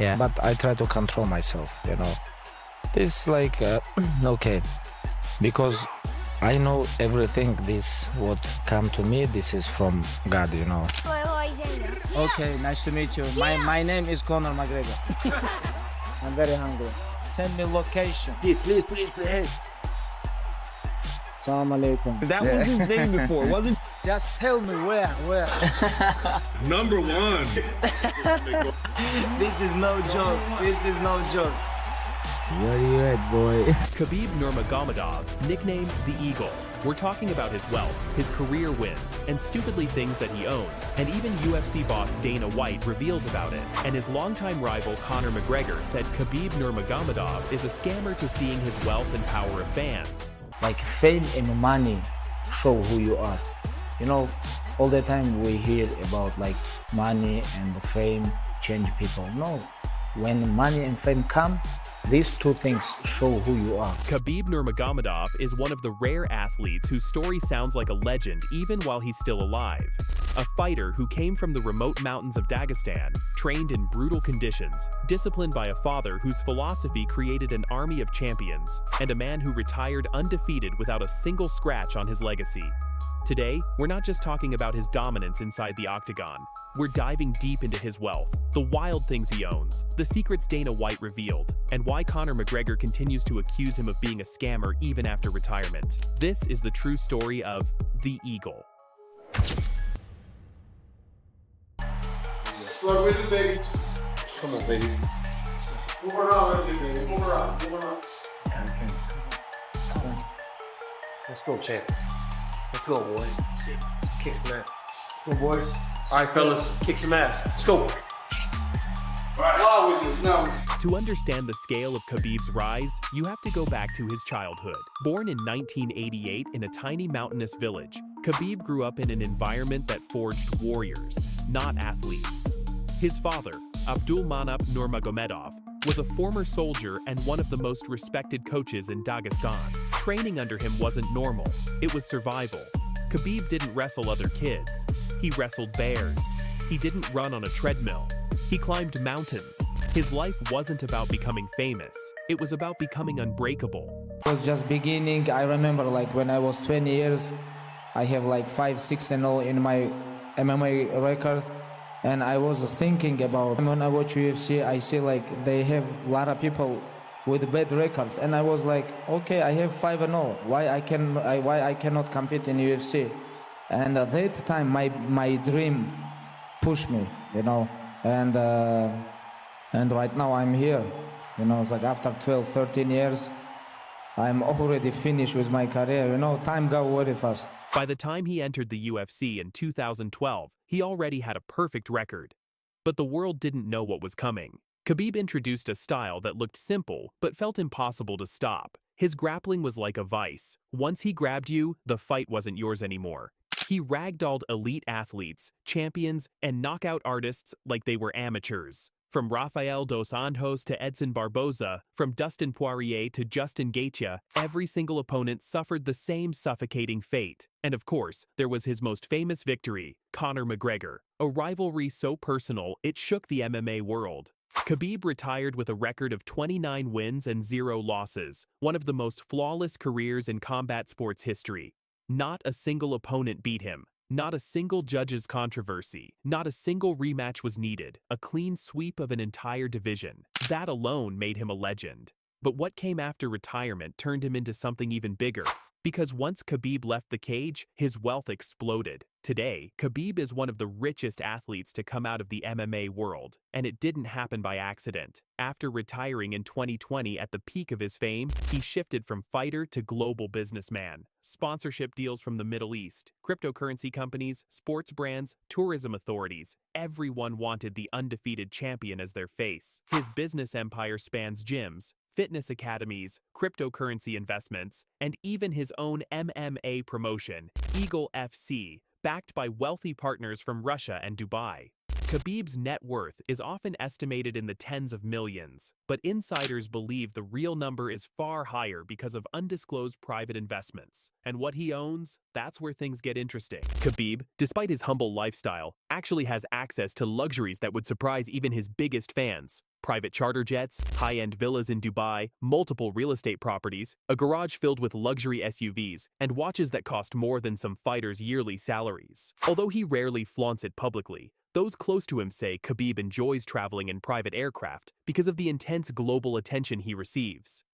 Yeah. But I try to control myself, you know. This like, okay, because I know everything, this what come to me, this is from God, you know. Okay, nice to meet you. My name is Conor McGregor. I'm very hungry. Send me location. Please. Assalamu alaikum. That was his name before, wasn't it? Just tell me where. Number one. This is no joke. Where you at, boy? Khabib Nurmagomedov, nicknamed the Eagle. We're talking about his wealth, his career wins, and stupidly things that he owns. And even UFC boss Dana White reveals about it. And his longtime rival Conor McGregor said Khabib Nurmagomedov is a scammer to seeing his wealth and power of fans. Like fame and money show who you are. You know, all the time we hear about like money and the fame change people. No, when money and fame come, these two things show who you are. Khabib Nurmagomedov is one of the rare athletes whose story sounds like a legend even while he's still alive. A fighter who came from the remote mountains of Dagestan, trained in brutal conditions, disciplined by a father whose philosophy created an army of champions, and a man who retired undefeated without a single scratch on his legacy. Today, we're not just talking about his dominance inside the Octagon. We're diving deep into his wealth, the wild things he owns, the secrets Dana White revealed, and why Conor McGregor continues to accuse him of being a scammer even after retirement. This is the true story of the Eagle. Slow with it, baby. Come on, baby. Move around, baby. Move around. Come on. Let's go, champ. Let's go, boy. Kick some ass. Go, boys. All right, fellas, kick some ass. Let's go. To understand the scale of Khabib's rise, you have to go back to his childhood. Born in 1988 in a tiny mountainous village, Khabib grew up in an environment that forged warriors, not athletes. His father, Abdulmanap Nurmagomedov, was a former soldier and one of the most respected coaches in Dagestan. Training under him wasn't normal, it was survival. Khabib didn't wrestle other kids. He wrestled bears. He didn't run on a treadmill. He climbed mountains. His life wasn't about becoming famous. It was about becoming unbreakable. It was just beginning. I remember like when I was 20 years, I have like 5-6-0 in my MMA record. And I was thinking about, when I watch UFC, I see like they have a lot of people with bad records. And I was like, okay, I have 5-0. Why I cannot compete in UFC? And at that time, my dream pushed me, you know. And right now I'm here. You know, it's like after 12, 13 years, I'm already finished with my career. You know, time goes very fast. By the time he entered the UFC in 2012, he already had a perfect record. But the world didn't know what was coming. Khabib introduced a style that looked simple, but felt impossible to stop. His grappling was like a vice. Once he grabbed you, the fight wasn't yours anymore. He ragdolled elite athletes, champions, and knockout artists like they were amateurs. From Rafael dos Anjos to Edson Barboza, from Dustin Poirier to Justin Gaethje, every single opponent suffered the same suffocating fate. And of course, there was his most famous victory, Conor McGregor, a rivalry so personal it shook the MMA world. Khabib retired with a record of 29 wins and 0 losses, one of the most flawless careers in combat sports history. Not a single opponent beat him. Not a single judge's controversy. Not a single rematch was needed. A clean sweep of an entire division. That alone made him a legend. But what came after retirement turned him into something even bigger. Because once Khabib left the cage, his wealth exploded. Today, Khabib is one of the richest athletes to come out of the MMA world, and it didn't happen by accident. After retiring in 2020 at the peak of his fame, he shifted from fighter to global businessman. Sponsorship deals from the Middle East, cryptocurrency companies, sports brands, tourism authorities. Everyone wanted the undefeated champion as their face. His business empire spans gyms, fitness academies, cryptocurrency investments, and even his own MMA promotion, Eagle FC, backed by wealthy partners from Russia and Dubai. Khabib's net worth is often estimated in the tens of millions, but insiders believe the real number is far higher because of undisclosed private investments. And what he owns, that's where things get interesting. Khabib, despite his humble lifestyle, actually has access to luxuries that would surprise even his biggest fans. Private charter jets, high-end villas in Dubai, multiple real estate properties, a garage filled with luxury SUVs, and watches that cost more than some fighters' yearly salaries. Although he rarely flaunts it publicly, those close to him say Khabib enjoys traveling in private aircraft because of the intense global attention he receives.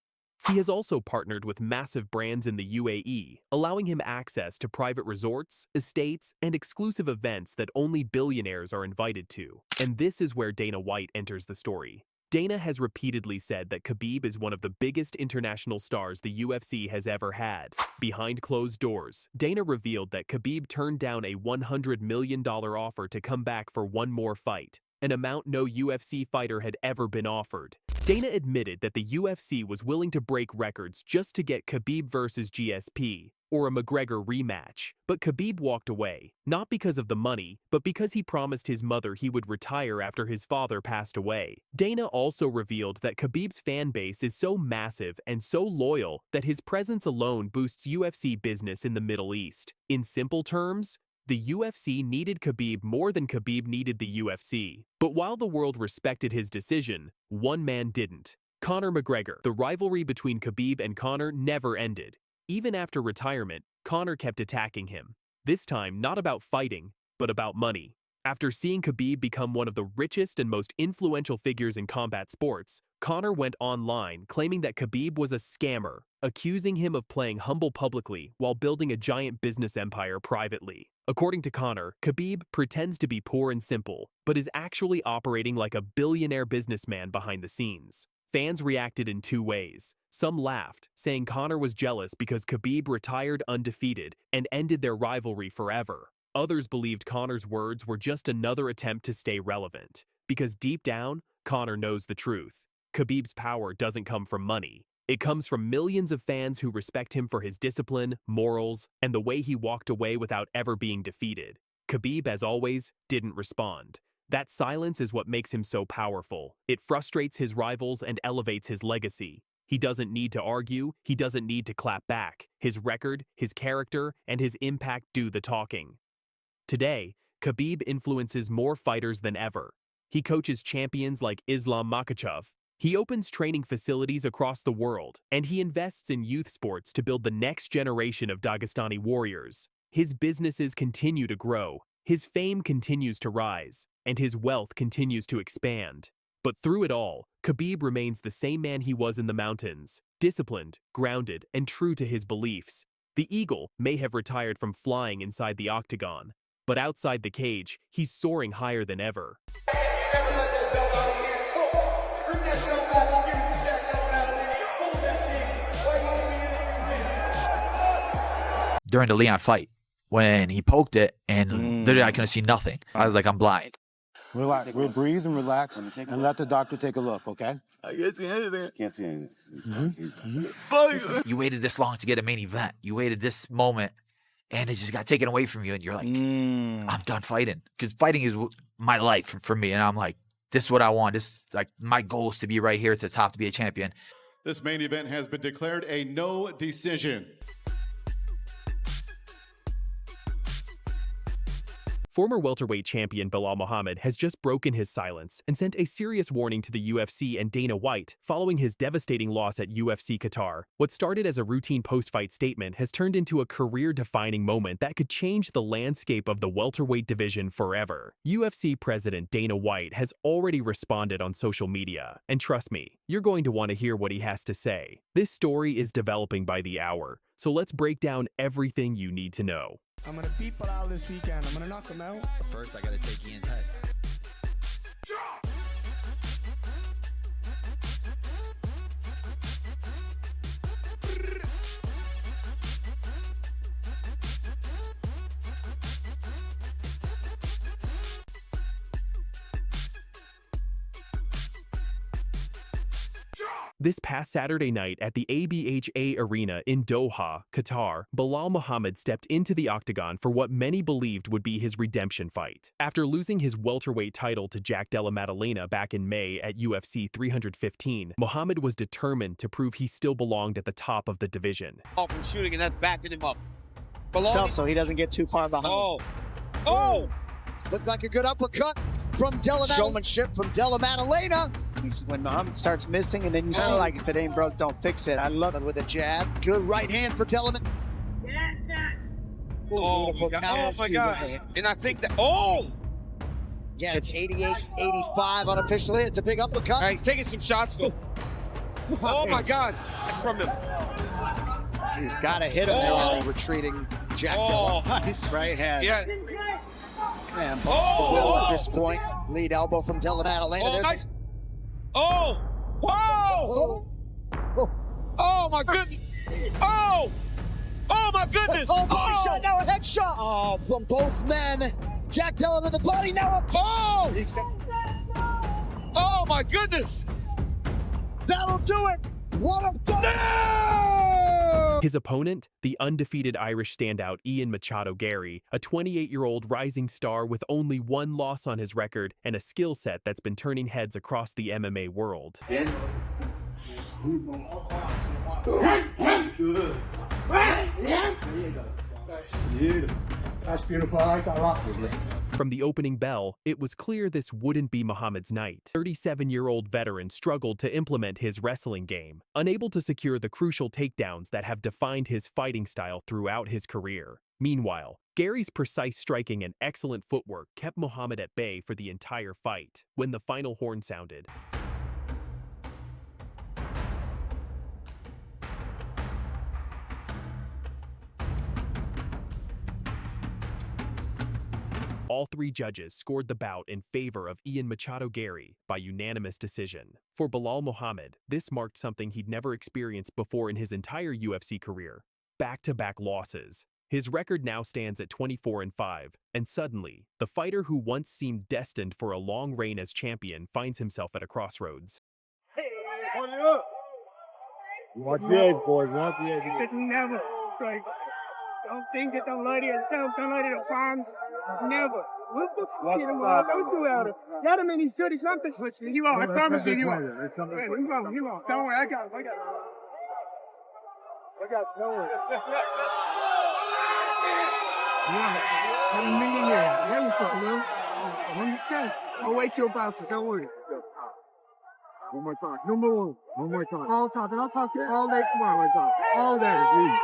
He has also partnered with massive brands in the UAE, allowing him access to private resorts, estates, and exclusive events that only billionaires are invited to. And this is where Dana White enters the story. Dana has repeatedly said that Khabib is one of the biggest international stars the UFC has ever had. Behind closed doors, Dana revealed that Khabib turned down a $100 million offer to come back for one more fight, an amount no UFC fighter had ever been offered. Dana admitted that the UFC was willing to break records just to get Khabib versus GSP, or a McGregor rematch. But Khabib walked away, not because of the money, but because he promised his mother he would retire after his father passed away. Dana also revealed that Khabib's fan base is so massive and so loyal that his presence alone boosts UFC business in the Middle East. In simple terms, the UFC needed Khabib more than Khabib needed the UFC. But while the world respected his decision, one man didn't. Conor McGregor. The rivalry between Khabib and Conor never ended. Even after retirement, Conor kept attacking him. This time not about fighting, but about money. After seeing Khabib become one of the richest and most influential figures in combat sports, Conor went online claiming that Khabib was a scammer, accusing him of playing humble publicly while building a giant business empire privately. According to Conor, Khabib pretends to be poor and simple, but is actually operating like a billionaire businessman behind the scenes. Fans reacted in two ways. Some laughed, saying Conor was jealous because Khabib retired undefeated and ended their rivalry forever. Others believed Conor's words were just another attempt to stay relevant, because deep down, Conor knows the truth. Khabib's power doesn't come from money. It comes from millions of fans who respect him for his discipline, morals, and the way he walked away without ever being defeated. Khabib, as always, didn't respond. That silence is what makes him so powerful. It frustrates his rivals and elevates his legacy. He doesn't need to argue, he doesn't need to clap back. His record, his character, and his impact do the talking. Today, Khabib influences more fighters than ever. He coaches champions like Islam Makhachev. He opens training facilities across the world, and he invests in youth sports to build the next generation of Dagestani warriors. His businesses continue to grow, his fame continues to rise, and his wealth continues to expand. But through it all, Khabib remains the same man he was in the mountains, disciplined, grounded, and true to his beliefs. The eagle may have retired from flying inside the octagon, but outside the cage, he's soaring higher than ever. During the Leon fight, when he poked it and literally I couldn't see nothing. I was like, I'm blind. Relax. We'll breathe and relax and let the doctor take a look, okay? I can't see anything. Can't see anything. You waited this long to get a main event. You waited this moment and it just got taken away from you and you're like, I'm done fighting. Because fighting is my life for me. And I'm like, this is what I want. This like my goal is to be right here at the top, to be a champion. This main event has been declared a no decision. Former welterweight champion Belal Muhammad has just broken his silence and sent a serious warning to the UFC and Dana White following his devastating loss at UFC Qatar. What started as a routine post-fight statement has turned into a career-defining moment that could change the landscape of the welterweight division forever. UFC President Dana White has already responded on social media, and trust me, you're going to want to hear what he has to say. This story is developing by the hour, so let's break down everything you need to know. I'm gonna beat Belal this weekend. I'm gonna knock him out. But first, I gotta take Ian's head. This past Saturday night at the ABHA Arena in Doha, Qatar, Belal Muhammad stepped into the Octagon for what many believed would be his redemption fight. After losing his welterweight title to Jack Della Maddalena back in May at UFC 315, Muhammad was determined to prove he still belonged at the top of the division. From shooting and that's backing him up. So he doesn't get too far behind. Oh! Looked like a good uppercut from Della Maddalena. Showmanship from Della Maddalena. When Muhammad starts missing, and then you see, like, if it ain't broke, don't fix it. I love it with a jab. Good right hand for Della Maddalena. Oh, my God. And I think that, yeah, it's 88-85 unofficially. It's a big uppercut. All right, he's taking some shots, though. Oh, my God. From him. He's got to hit him there. Retreating Jack Della. Nice right hand. Yeah. Man, Will at this point. Lead elbow from Della Maddalena. Nice. Oh! Whoa! Oh, my goodness! Oh! Oh, my goodness! Oh, body shot, now a headshot! Oh, from both men. Jack Della to the body, now up. Oh! Oh, my goodness! That'll do it! What a fight! No! His opponent, the undefeated Irish standout Ian Machado Gaethje, a 28-year-old rising star with only one loss on his record and a skill set that's been turning heads across the MMA world. Good. That's beautiful. I like that last one. From the opening bell, it was clear this wouldn't be Muhammad's night. 37-year-old veteran struggled to implement his wrestling game, unable to secure the crucial takedowns that have defined his fighting style throughout his career. Meanwhile, Gary's precise striking and excellent footwork kept Muhammad at bay for the entire fight. When the final horn sounded, all three judges scored the bout in favor of Ian Machado Gaethje by unanimous decision. For Belal Muhammad, this marked something he'd never experienced before in his entire UFC career: back-to-back losses. His record now stands at 24-5, and suddenly, the fighter who once seemed destined for a long reign as champion finds himself at a crossroads. Watch the edge, boys. Watch the edge. You could never strike. Don't think it. Don't lie to yourself. Don't lie to the fans. Never. What the fuck? Don't do out of it. Got him in his dirty something. He won't. I promise you, he won't. He won't. Don't worry. I got him. I got him. Don't worry. I'll wait till bounces. Don't worry. One more time. Number one. One more time. All time. And I'll talk to you all day tomorrow. My time. All day.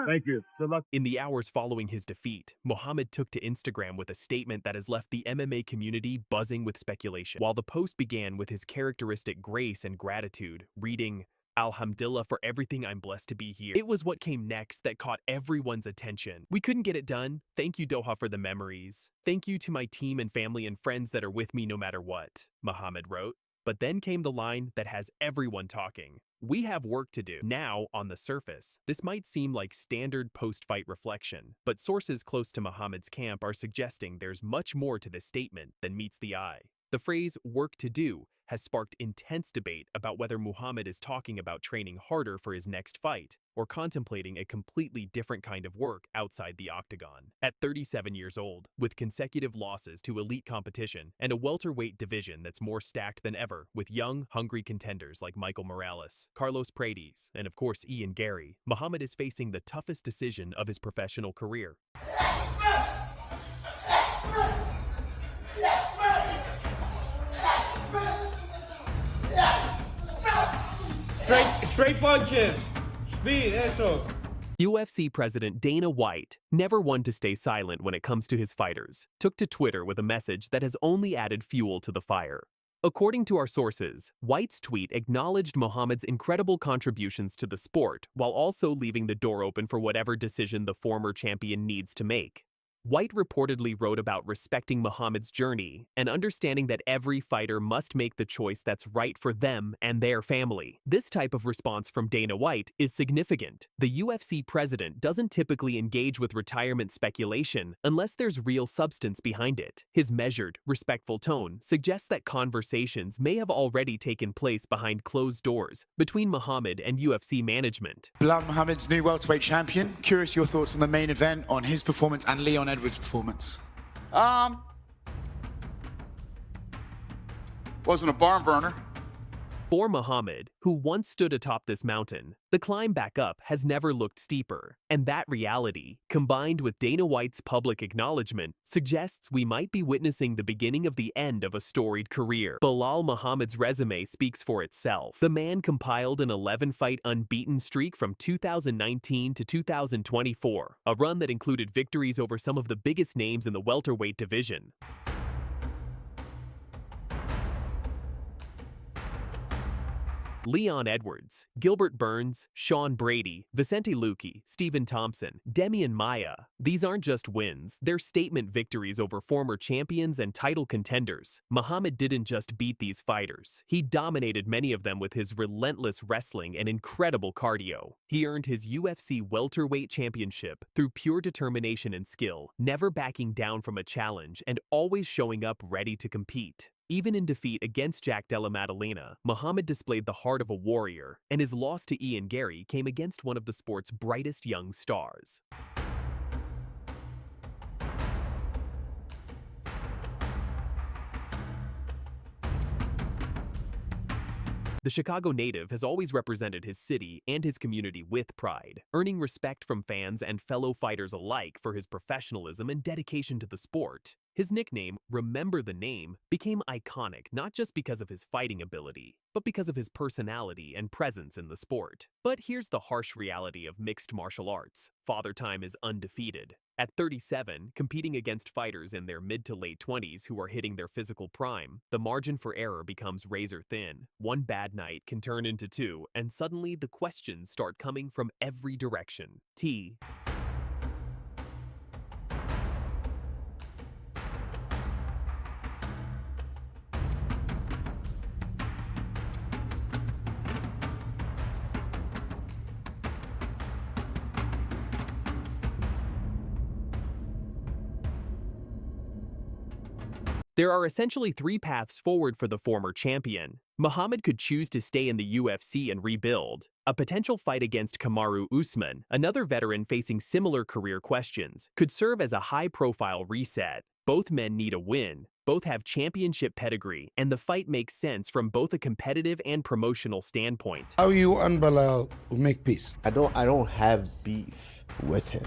Thank you. Good luck. In the hours following his defeat, Muhammad took to Instagram with a statement that has left the MMA community buzzing with speculation. While the post began with his characteristic grace and gratitude, reading, "Alhamdulillah for everything, I'm blessed to be here," it was what came next that caught everyone's attention. "We couldn't get it done. Thank you, Doha, for the memories. Thank you to my team and family and friends that are with me no matter what," Muhammad wrote. But then came the line that has everyone talking: "We have work to do." Now, on the surface, this might seem like standard post-fight reflection, but sources close to Muhammad's camp are suggesting there's much more to this statement than meets the eye. The phrase "work to do" has sparked intense debate about whether Muhammad is talking about training harder for his next fight or contemplating a completely different kind of work outside the octagon. At 37 years old, with consecutive losses to elite competition and a welterweight division that's more stacked than ever with young, hungry contenders like Michael Morales, Carlos Paredes, and of course Ian Gaethje, Muhammad is facing the toughest decision of his professional career. Straight punches. Speed, eso. UFC President Dana White, never one to stay silent when it comes to his fighters, took to Twitter with a message that has only added fuel to the fire. According to our sources, White's tweet acknowledged Muhammad's incredible contributions to the sport while also leaving the door open for whatever decision the former champion needs to make. White reportedly wrote about respecting Muhammad's journey and understanding that every fighter must make the choice that's right for them and their family. This type of response from Dana White is significant. The UFC president doesn't typically engage with retirement speculation unless there's real substance behind it. His measured, respectful tone suggests that conversations may have already taken place behind closed doors between Muhammad and UFC management. Bilal Muhammad's new welterweight champion. Curious your thoughts on the main event, on his performance and Leon Edwards' performance. Wasn't a barn burner. For Muhammad, who once stood atop this mountain, the climb back up has never looked steeper, and that reality, combined with Dana White's public acknowledgement, suggests we might be witnessing the beginning of the end of a storied career. Bilal Muhammad's resume speaks for itself. The man compiled an 11-fight unbeaten streak from 2019 to 2024, a run that included victories over some of the biggest names in the welterweight division. Leon Edwards, Gilbert Burns, Sean Brady, Vicente Luque, Stephen Thompson, Demian Maia. These aren't just wins, they're statement victories over former champions and title contenders. Muhammad didn't just beat these fighters. He dominated many of them with his relentless wrestling and incredible cardio. He earned his UFC welterweight championship through pure determination and skill, never backing down from a challenge and always showing up ready to compete. Even in defeat against Jack Della Maddalena, Muhammad displayed the heart of a warrior, and his loss to Ian Gary came against one of the sport's brightest young stars. The Chicago native has always represented his city and his community with pride, earning respect from fans and fellow fighters alike for his professionalism and dedication to the sport. His nickname, Remember the Name, became iconic not just because of his fighting ability, but because of his personality and presence in the sport. But here's the harsh reality of mixed martial arts. Father Time is undefeated. At 37, competing against fighters in their mid to late 20s who are hitting their physical prime, the margin for error becomes razor thin. One bad night can turn into two, and suddenly the questions start coming from every direction. There are essentially three paths forward for the former champion. Muhammad could choose to stay in the UFC and rebuild. A potential fight against Kamaru Usman, another veteran facing similar career questions, could serve as a high-profile reset. Both men need a win. Both have championship pedigree, and the fight makes sense from both a competitive and promotional standpoint. How you and Bilal make peace? I don't have beef with him.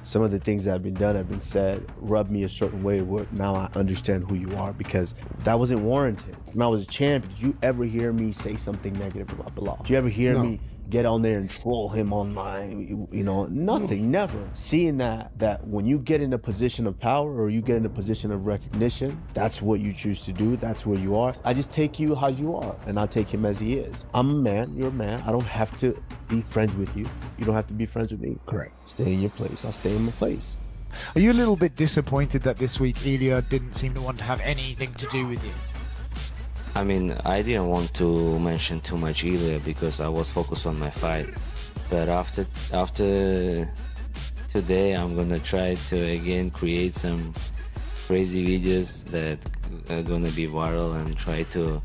Some of the things that have been done, have been said, rubbed me a certain way where now I understand who you are, because that wasn't warranted. When I was a champ, did you ever hear me say something negative about Bilal? Did you ever hear me get on there and troll him online? Nothing, never. Seeing that when you get in a position of power or you get in a position of recognition, that's what you choose to do, that's where you are. I just take you how you are, and I take him as he is. I'm a man, you're a man. I don't have to be friends with you. You don't have to be friends with me. Correct. Stay in your place, I'll stay in my place. Are you a little bit disappointed that this week Ilya didn't seem to want to have anything to do with you? I mean, I didn't want to mention too much Ilya because I was focused on my fight. But after today, I'm gonna try to again create some crazy videos that are gonna be viral and try to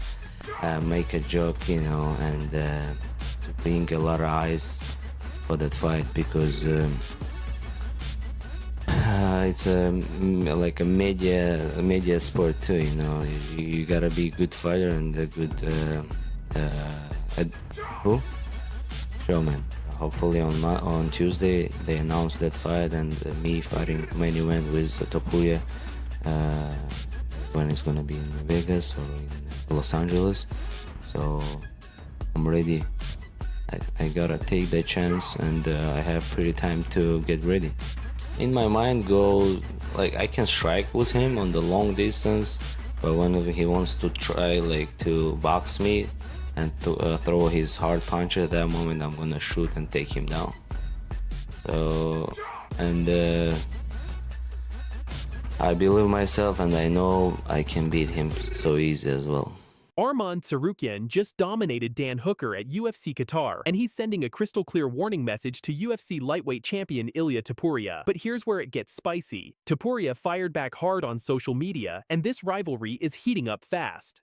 make a joke, and to bring a lot of eyes for that fight, because it's like a media sport too. You gotta be a good fighter and a good showman. Hopefully on Tuesday they announce that fight, and me fighting main event with Topuria when it's gonna be in Vegas or in Los Angeles. So I'm ready. I gotta take that chance, and I have pretty time to get ready. In my mind goes, I can strike with him on the long distance, but whenever he wants to try to box me and to throw his hard punch, at that moment I'm gonna shoot and take him down. So, and I believe myself and I know I can beat him so easy as well. Arman Tsarukyan just dominated Dan Hooker at UFC Qatar, and he's sending a crystal clear warning message to UFC lightweight champion Ilia Topuria. But here's where it gets spicy. Topuria fired back hard on social media, and this rivalry is heating up fast.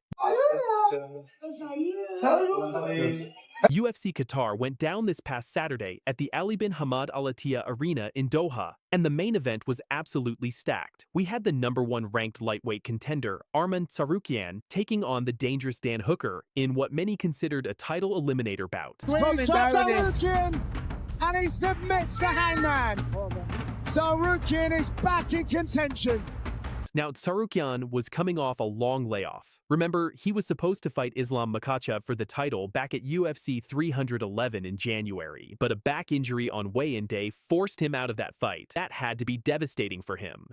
UFC Qatar went down this past Saturday at the Ali bin Hamad Al Attiyah Arena in Doha, and the main event was absolutely stacked. We had the #1 ranked lightweight contender, Arman Tsarukyan, taking on the dangerous Dan Hooker in what many considered a title eliminator bout. Tsarukyan, and he submits the Hangman. Tsarukyan is back in contention. Now, Tsarukyan was coming off a long layoff. Remember, he was supposed to fight Islam Makhachev for the title back at UFC 311 in January, but a back injury on weigh-in day forced him out of that fight. That had to be devastating for him.